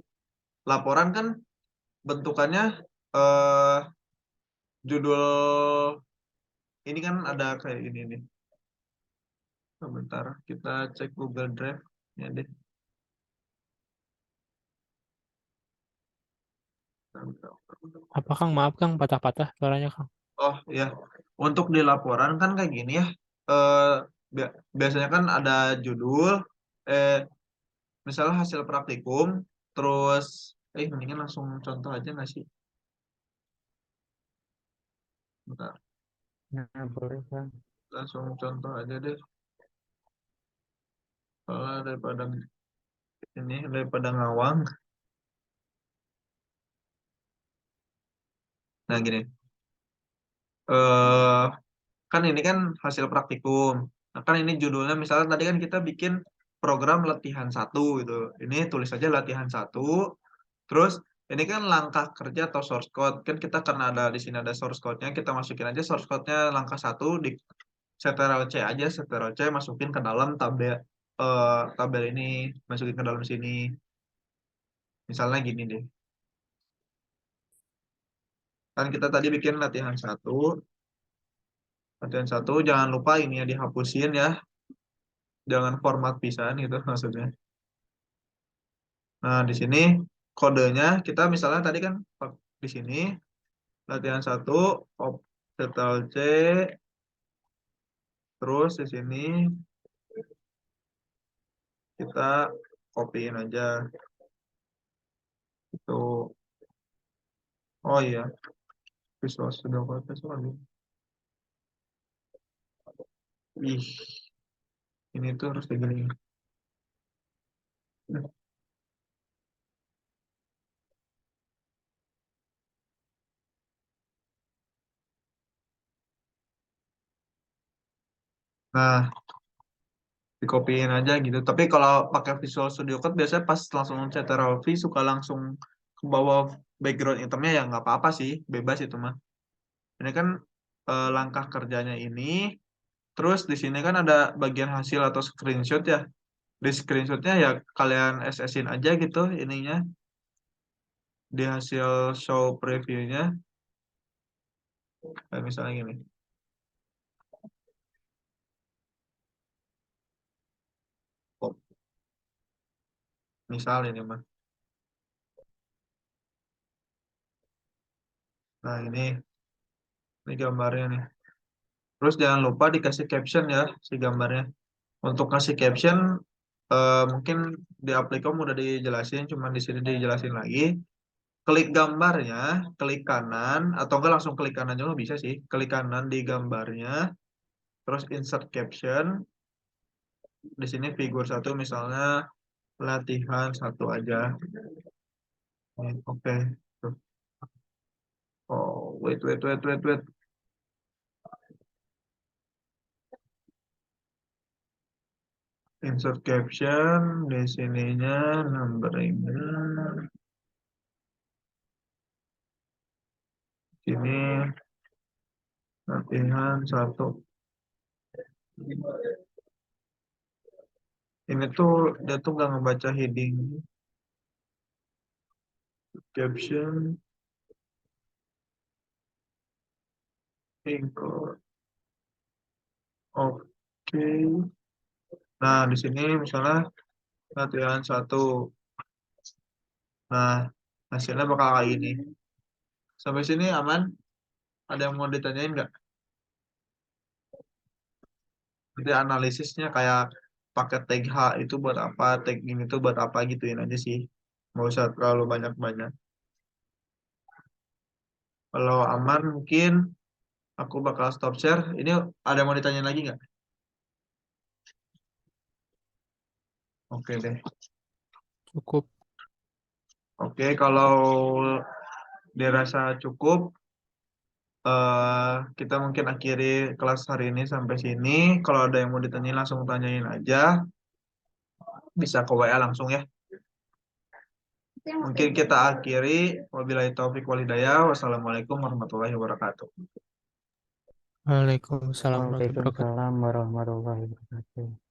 laporan kan bentukannya eh judul ini kan ada kayak gini nih. Sebentar, kita cek Google Drive ya deh. Apa Kang? Maaf Kang, patah-patah suaranya Kang. Oh iya, untuk di laporan kan kayak gini ya. Eh biasanya kan ada judul, eh misalnya hasil praktikum, terus mendingan langsung contoh aja nggak sih? Bentar, Nah, boleh Kang. langsung contoh aja deh. Soalnya daripada ngawang. Nah gini, eh kan ini kan hasil praktikum. Nah, kan ini judulnya misalnya tadi kan kita bikin program latihan satu gitu. Ini tulis aja latihan satu. Terus ini kan langkah kerja atau source code. Kan kita karena ada di sini ada source code-nya, kita masukin aja source code-nya langkah satu di Ctrl C aja, Ctrl C masukin ke dalam tabel ini, masukin ke dalam sini. Misalnya gini deh. Kan kita tadi bikin latihan satu. Latihan satu, jangan lupa ini ya dihapusin ya. Jangan format pisan gitu maksudnya. Nah, di sini kodenya kita misalnya tadi kan di sini latihan satu, Ctrl C, terus di sini kita copyin aja. Itu, oh iya, Visual Studio Code lagi. Ih, ini tuh harus kayak gini. Nah, dikopiin aja gitu. Tapi kalau pakai Visual Studio Code biasanya pas langsung Ctrl V suka langsung ke bawah background itemnya ya nggak apa-apa sih, bebas itu mah. Ini kan langkah kerjanya ini, terus di sini kan ada bagian hasil atau screenshot ya. Di screenshotnya ya kalian SS-in aja gitu ininya di hasil show previewnya. Kayak misalnya gini. Oh, misal ini mah. Nah ini gambarnya nih. Terus jangan lupa dikasih caption ya si gambarnya. Untuk kasih caption mungkin di Applikom udah dijelasin, cuman di sini dijelasin lagi. Klik gambarnya, klik kanan, atau enggak langsung klik kanan juga bisa sih. Klik kanan di gambarnya, terus insert caption. Di sini figur satu misalnya latihan satu aja. Oke. Tuh. Oh, wait. Insert caption di sininya numberingnya sini latihan satu. Ini tuh dia tuh nggak ngebaca heading caption include. Oke. Nah, di sini misalnya latihan satu. Nah, hasilnya bakal kayak gini. Sampai sini aman? Ada yang mau ditanyain nggak? Jadi analisisnya kayak pakai tag H itu buat apa, tag ini tuh buat apa gituin aja sih. Nggak usah terlalu banyak-banyak. Kalau aman mungkin aku bakal stop share. Ini ada yang mau ditanyain lagi nggak? Oke deh. Cukup. Oke, kalau dirasa cukup, kita mungkin akhiri kelas hari ini sampai sini. Kalau ada yang mau ditanyain langsung tanyain aja. Bisa ke WA langsung ya. Mungkin kita akhiri. Wabillahi taufik walhidayah. Wassalamualaikum warahmatullahi wabarakatuh. Waalaikumsalam warahmatullahi wabarakatuh. Waalaikumsalam warahmatullahi wabarakatuh.